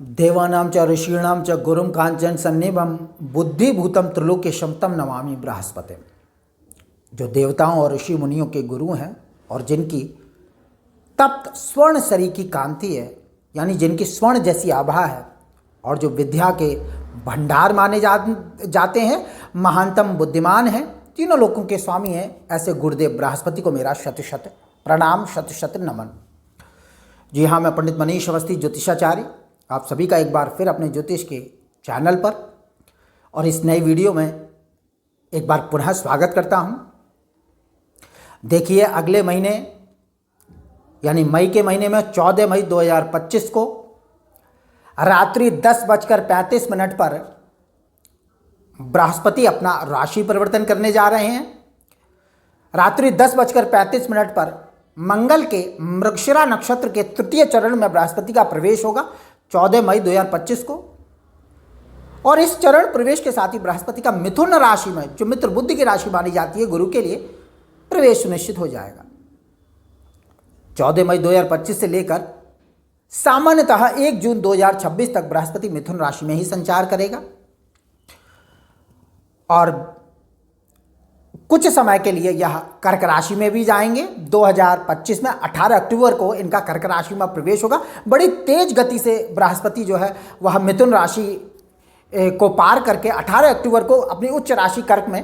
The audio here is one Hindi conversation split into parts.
देवानां च ऋषीणां च गुरुं कांचन सन्निभं बुद्धिभूतम त्रिलोक्यशं तम नमामि बृहस्पति। जो देवताओं और ऋषि मुनियों के गुरु हैं और जिनकी तप्त स्वर्ण शरीर की कांति है, यानी जिनकी स्वर्ण जैसी आभा है, और जो विद्या के भंडार माने जाते हैं, महानतम बुद्धिमान हैं, तीनों लोकों के स्वामी हैं, ऐसे गुरुदेव बृहस्पति को मेरा शत शत प्रणाम, शत शत नमन। जी हाँ, मैं पंडित मनीष अवस्थी ज्योतिषाचार्य आप सभी का एक बार फिर अपने ज्योतिष के चैनल पर और इस नई वीडियो में एक बार पुनः स्वागत करता हूँ। देखिए, अगले महीने यानी मई के महीने में 14 मई 2025 को रात्रि 10:35 पर बृहस्पति अपना राशि परिवर्तन करने जा रहे हैं। रात्रि 10:35 पर मंगल के मृगशिरा नक्षत्र के तृतीय चरण में बृहस्पति का प्रवेश होगा 14 मई 2025 को, और इस चरण प्रवेश के साथ ही बृहस्पति का मिथुन राशि में, जो मित्र बुद्धि की राशि मानी जाती है गुरु के लिए, प्रवेश सुनिश्चित हो जाएगा। 14 मई 2025 से लेकर सामान्यतः 1 जून 2026 तक बृहस्पति मिथुन राशि में ही संचार करेगा, और कुछ समय के लिए यह कर्क राशि में भी जाएंगे। 2025 में 18 अक्टूबर को इनका कर्क राशि में प्रवेश होगा। बड़ी तेज गति से बृहस्पति जो है वह मिथुन राशि को पार करके 18 अक्टूबर को अपनी उच्च राशि कर्क में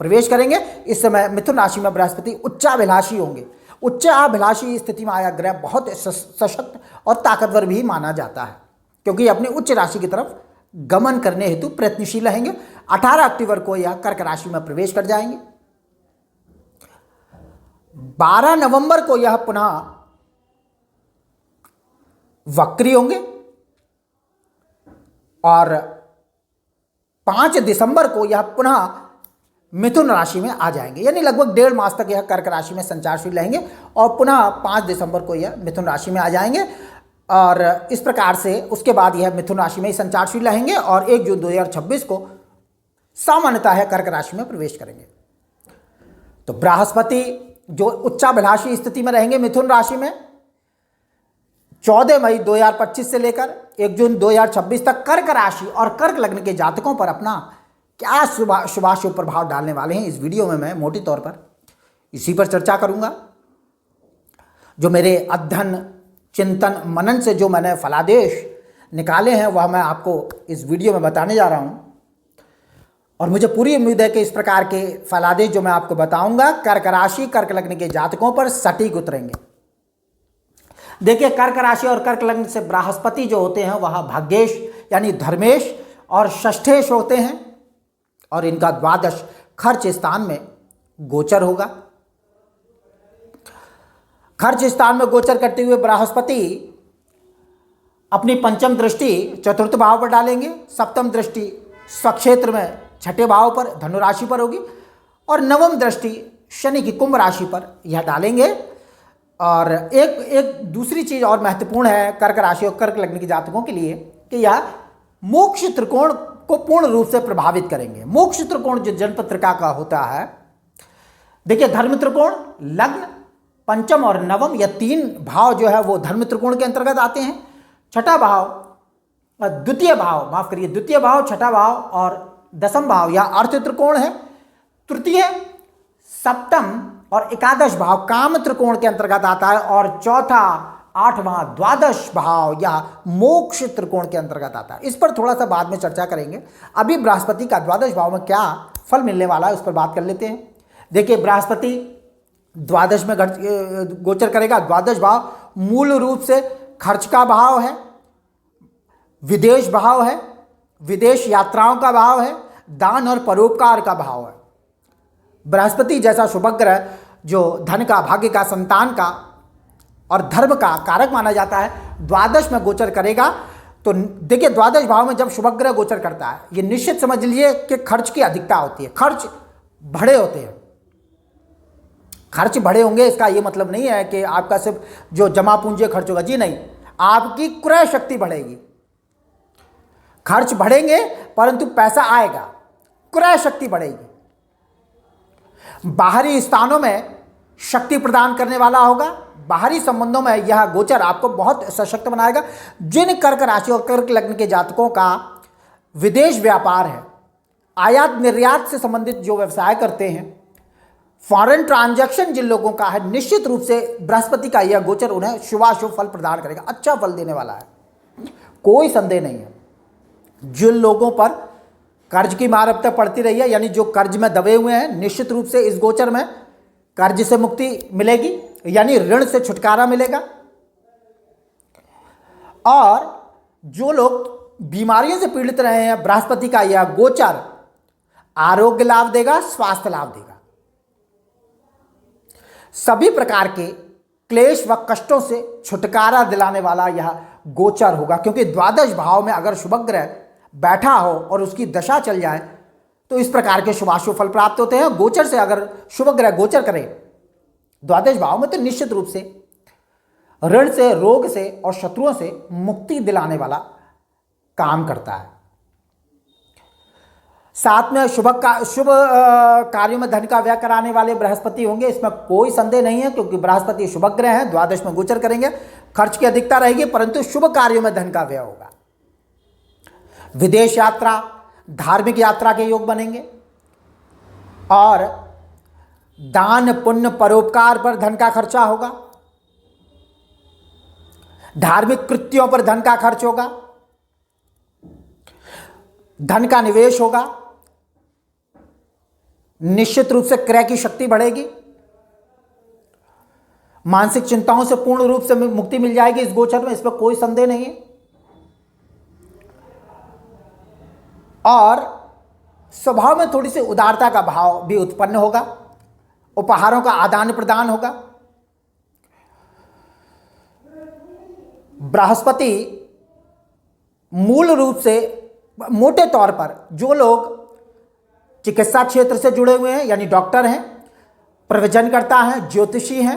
प्रवेश करेंगे। इस समय मिथुन राशि में बृहस्पति उच्चाभिलाषी होंगे। उच्चाभिलाषी स्थिति में आया ग्रह बहुत सशक्त और ताकतवर भी माना जाता है, क्योंकि अपनी उच्च राशि की तरफ गमन करने हेतु प्रयत्नशील रहेंगे। 18 अक्टूबर को यह कर्क राशि में प्रवेश कर जाएंगे। 12 नवंबर को यह पुनः वक्री होंगे, और 5 दिसंबर को यह पुनः मिथुन राशि में आ जाएंगे। यानी लगभग 1.5 मास तक यह कर्क राशि में संचारशील रहेंगे, और पुनः 5 दिसंबर को यह मिथुन राशि में आ जाएंगे, और इस प्रकार से उसके बाद यह मिथुन राशि में ही संचारशील रहेंगे, और 1 जून 2026 को सामान्यतः है कर्क राशि में प्रवेश करेंगे। तो बृहस्पति जो उच्चाभिलाषी स्थिति में रहेंगे मिथुन राशि में 14 मई 2025 से लेकर 1 जून 2026 तक कर्क राशि और कर्क लग्न के जातकों पर अपना क्या शुभाशुभ प्रभाव डालने वाले हैं, इस वीडियो में मैं मोटी तौर पर इसी पर चर्चा करूंगा। जो मेरे अध्ययन, चिंतन, मनन से जो मैंने फलादेश निकाले हैं वह मैं आपको इस वीडियो में बताने जा रहा हूं, और मुझे पूरी उम्मीद है कि इस प्रकार के फलादेश जो मैं आपको बताऊंगा कर्क राशि, कर्क लग्न के जातकों पर सटीक उतरेंगे। देखिए, कर्क राशि और कर्क लग्न से बृहस्पति जो होते हैं वह भाग्येश यानी धर्मेश और षष्ठेश होते हैं, और इनका द्वादश खर्च स्थान में गोचर होगा। खर्च स्थान में गोचर करते हुए बृहस्पति अपनी पंचम दृष्टि चतुर्थ भाव पर डालेंगे, सप्तम दृष्टि स्वक्षेत्र में छठे भाव पर धनु राशि पर होगी, और नवम दृष्टि शनि की कुंभ राशि पर यह डालेंगे। और एक दूसरी चीज और महत्वपूर्ण है कर्क राशि और कर्क लग्न के जातकों के लिए कि यह मोक्ष त्रिकोण को पूर्ण रूप से प्रभावित करेंगे। मोक्ष त्रिकोण जो जन्मपत्रिका का होता है, देखिए धर्म त्रिकोण, लग्न, पंचम और नवम, यह 3 भाव जो है वो धर्म त्रिकोण के अंतर्गत आते हैं। छठा भाव, द्वितीय भाव, माफ करिए, द्वितीय भाव, छठा भाव और दसम भाव यह अर्थ त्रिकोण है। तृतीय, सप्तम और एकादश भाव काम त्रिकोण के अंतर्गत आता है, और चौथा, 8वां, द्वादश भाव या मोक्ष त्रिकोण के अंतर्गत आता है। इस पर थोड़ा सा बाद में चर्चा करेंगे। अभी बृहस्पति का द्वादश भाव में क्या फल मिलने वाला है उस पर बात कर लेते हैं। देखिए, बृहस्पति द्वादश में गोचर करेगा। द्वादश भाव मूल रूप से खर्च का भाव है, विदेश भाव है, विदेश यात्राओं का भाव है, दान और परोपकार का भाव है। बृहस्पति जैसा शुभग्रह जो धन का, भाग्य का, संतान का और धर्म का कारक माना जाता है, द्वादश में गोचर करेगा। तो देखिए, द्वादश भाव में जब शुभग्रह गोचर करता है, ये निश्चित समझ लीजिए कि खर्च की अधिकता होती है, खर्च बढ़े होते हैं। खर्च बढ़े होंगे इसका ये मतलब नहीं है कि आपका सिर्फ जो जमा पूंजी खर्च होगा, जी नहीं, आपकी क्रय शक्ति बढ़ेगी। खर्च बढ़ेंगे परंतु पैसा आएगा, क्रय शक्ति बढ़ेगी। बाहरी स्थानों में शक्ति प्रदान करने वाला होगा। बाहरी संबंधों में यह गोचर आपको बहुत सशक्त बनाएगा। जिन कर्क राशि और कर्क लग्न के जातकों का विदेश व्यापार है, आयात निर्यात से संबंधित जो व्यवसाय करते हैं, फॉरेन ट्रांजैक्शन जिन लोगों का है, निश्चित रूप से बृहस्पति का यह गोचर उन्हें शुभाशुभ फल प्रदान करेगा, अच्छा फल देने वाला है, कोई संदेह नहीं है। जिन लोगों पर कर्ज की मार अब तक पड़ती रही है, यानी जो कर्ज में दबे हुए हैं, निश्चित रूप से इस गोचर में कर्ज से मुक्ति मिलेगी, यानी ऋण से छुटकारा मिलेगा। और जो लोग बीमारियों से पीड़ित रहे हैं, बृहस्पति का यह गोचर आरोग्य लाभ देगा, स्वास्थ्य लाभ देगा। सभी प्रकार के क्लेश व कष्टों से छुटकारा दिलाने वाला यह गोचर होगा, क्योंकि द्वादश भाव में अगर शुभ ग्रह बैठा हो और उसकी दशा चल जाए तो इस प्रकार के शुभाशुभ फल प्राप्त होते हैं। गोचर से अगर शुभ ग्रह गोचर करे द्वादश भाव में तो निश्चित रूप से ऋण से, रोग से और शत्रुओं से मुक्ति दिलाने वाला काम करता है। साथ में शुभ कार्यों में धन का व्यय कराने वाले बृहस्पति होंगे, इसमें कोई संदेह नहीं है, क्योंकि बृहस्पति शुभ ग्रह हैं, द्वादश में गोचर करेंगे, खर्च की अधिकता रहेगी, परंतु शुभ कार्यों में धन का व्यय होगा। विदेश यात्रा, धार्मिक यात्रा के योग बनेंगे और दान पुण्य परोपकार पर धन का खर्चा होगा, धार्मिक कृत्यों पर धन का खर्च होगा, धन का निवेश होगा, निश्चित रूप से क्रय की शक्ति बढ़ेगी, मानसिक चिंताओं से पूर्ण रूप से मुक्ति मिल जाएगी इस गोचर में, इसमें कोई संदेह नहीं है। और स्वभाव में थोड़ी सी उदारता का भाव भी उत्पन्न होगा, उपहारों का आदान प्रदान होगा। बृहस्पति मूल रूप से मोटे तौर पर जो लोग चिकित्सा क्षेत्र से जुड़े हुए हैं, यानी डॉक्टर हैं, प्रवचनकर्ता हैं, ज्योतिषी हैं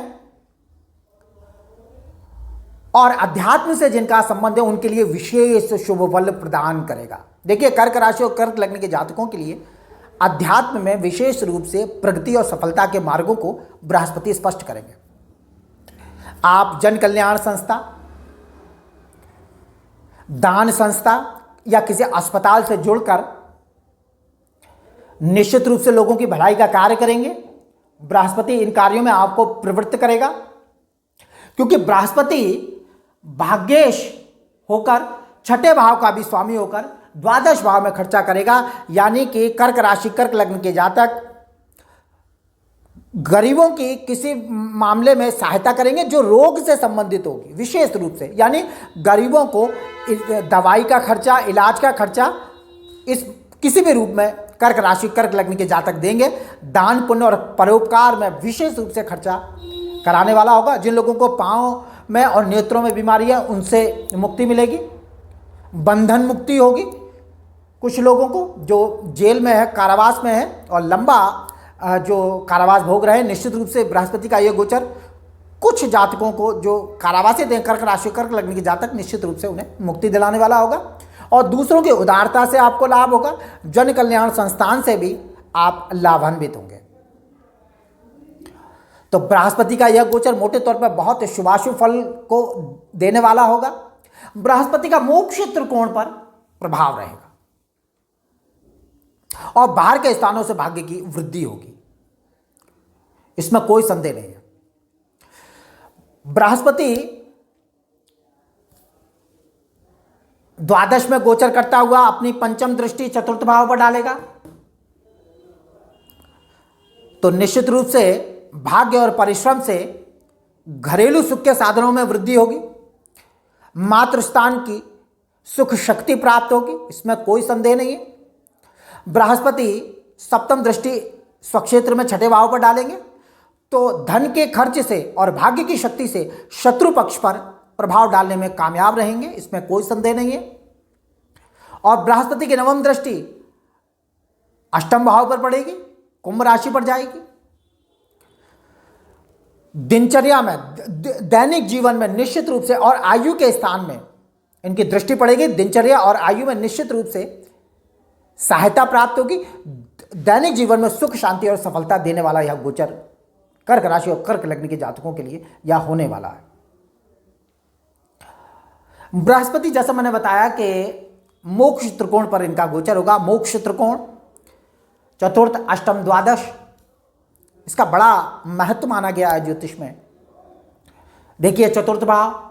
और अध्यात्म से जिनका संबंध है, उनके लिए विशेष शुभ फल प्रदान करेगा। देखिए, कर्क राशि और कर्क लग्न के जातकों के लिए अध्यात्म में विशेष रूप से प्रगति और सफलता के मार्गों को बृहस्पति स्पष्ट करेंगे। आप जन कल्याण संस्था, दान संस्था या किसी अस्पताल से जुड़कर निश्चित रूप से लोगों की भलाई का कार्य करेंगे। बृहस्पति इन कार्यों में आपको प्रवृत्त करेगा, क्योंकि बृहस्पति भाग्येश होकर, छठे भाव का भी स्वामी होकर द्वादश भाव में खर्चा करेगा, यानी कि कर्क राशि कर्क लग्न के जातक गरीबों की किसी मामले में सहायता करेंगे जो रोग से संबंधित होगी विशेष रूप से, यानी गरीबों को दवाई का खर्चा, इलाज का खर्चा इस किसी भी रूप में कर्क राशि कर्क लग्न के जातक देंगे। दान पुण्य और परोपकार में विशेष रूप से खर्चा कराने वाला होगा। जिन लोगों को पांव में और नेत्रों में बीमारी है उनसे मुक्ति मिलेगी, बंधन मुक्ति होगी। कुछ लोगों को जो जेल में है, कारावास में है और लंबा जो कारावास भोग रहे हैं, निश्चित रूप से बृहस्पति का ये गोचर कुछ जातकों को जो कारावासी थे, कर्क राशि कर्क लग्न के जातक, निश्चित रूप से उन्हें मुक्ति दिलाने वाला होगा और दूसरों की उदारता से आपको लाभ होगा। जन कल्याण संस्थान से भी आप लाभान्वित होंगे। तो बृहस्पति का यह गोचर मोटे तौर पर बहुत शुभाशुभ फल को देने वाला होगा। बृहस्पति का मोक्ष त्रिकोण पर प्रभाव रहेगा और बाहर के स्थानों से भाग्य की वृद्धि होगी, इसमें कोई संदेह नहीं है। बृहस्पति द्वादश में गोचर करता हुआ अपनी पंचम दृष्टि चतुर्थ भाव पर डालेगा, तो निश्चित रूप से भाग्य और परिश्रम से घरेलू सुख के साधनों में वृद्धि होगी, मातृस्थान की सुख शक्ति प्राप्त होगी, इसमें कोई संदेह नहीं है। बृहस्पति सप्तम दृष्टि स्वक्षेत्र में छठे भाव पर डालेंगे तो धन के खर्च से और भाग्य की शक्ति से शत्रु पक्ष पर प्रभाव डालने में कामयाब रहेंगे, इसमें कोई संदेह नहीं है। और बृहस्पति की नवम दृष्टि अष्टम भाव पर पड़ेगी, कुंभ राशि पर जाएगी। दिनचर्या में, दैनिक जीवन में निश्चित रूप से और आयु के स्थान में इनकी दृष्टि पड़ेगी। दिनचर्या और आयु में निश्चित रूप से सहायता प्राप्त होगी। दैनिक जीवन में सुख शांति और सफलता देने वाला यह गोचर कर्क राशि और कर्क लग्न के जातकों के लिए यह होने वाला है। बृहस्पति जैसा मैंने बताया कि मोक्ष त्रिकोण पर इनका गोचर होगा। मोक्ष त्रिकोण चतुर्थ अष्टम द्वादश, इसका बड़ा महत्व माना गया है ज्योतिष में। देखिए, चतुर्थ भाव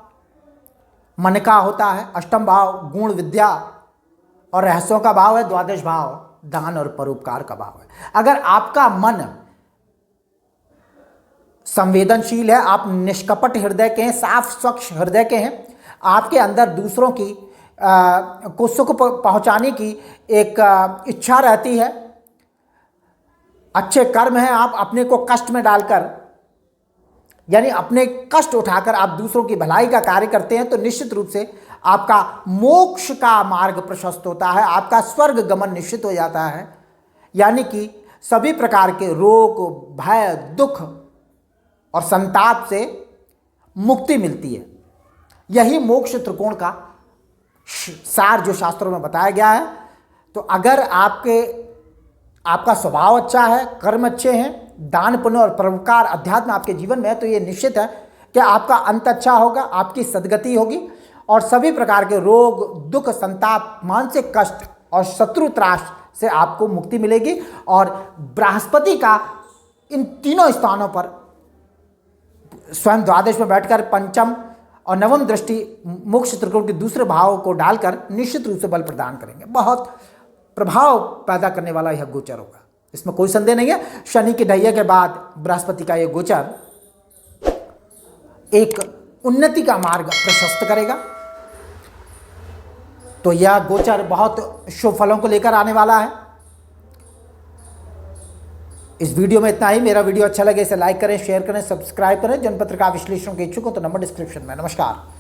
मन का होता है, अष्टम भाव गुण विद्या और रहस्यों का भाव है, द्वादश भाव दान और परोपकार का भाव है। अगर आपका मन संवेदनशील है, आप निष्कपट हृदय के हैं, साफ स्वच्छ हृदय के हैं, आपके अंदर दूसरों की को सुख पहुंचाने की एक इच्छा रहती है, अच्छे कर्म हैं, आप अपने को कष्ट में डालकर यानी अपने कष्ट उठाकर आप दूसरों की भलाई का कार्य करते हैं, तो निश्चित रूप से आपका मोक्ष का मार्ग प्रशस्त होता है, आपका स्वर्ग गमन निश्चित हो जाता है। यानी कि सभी प्रकार के रोग, भय, दुख और संताप से मुक्ति मिलती है। यही मोक्ष त्रिकोण का सार जो शास्त्रों में बताया गया है। तो अगर आपका स्वभाव अच्छा है, कर्म अच्छे हैं, दान पुण्य और परोपकार अध्यात्म आपके जीवन में है, तो ये निश्चित है कि आपका अंत अच्छा होगा, आपकी सद्गति होगी और सभी प्रकार के रोग, दुख, संताप, मानसिक कष्ट और शत्रु त्रास से आपको मुक्ति मिलेगी। और बृहस्पति का इन तीनों स्थानों पर स्वयं द्वादश में बैठकर पंचम और नवम दृष्टि मोक्ष त्रिकोण के दूसरे भाव को डालकर निश्चित रूप से बल प्रदान करेंगे। बहुत प्रभाव पैदा करने वाला यह गोचर होगा, इसमें कोई संदेह नहीं है। शनि की ढैया के बाद बृहस्पति का यह गोचर एक उन्नति का मार्ग प्रशस्त करेगा। तो यह गोचर बहुत शुभ फलों को लेकर आने वाला है। इस वीडियो में इतना ही। मेरा वीडियो अच्छा लगे इसे लाइक करें, शेयर करें, सब्सक्राइब करें। जनपत्र का विश्लेषण के इच्छुक हो तो नंबर डिस्क्रिप्शन में। नमस्कार।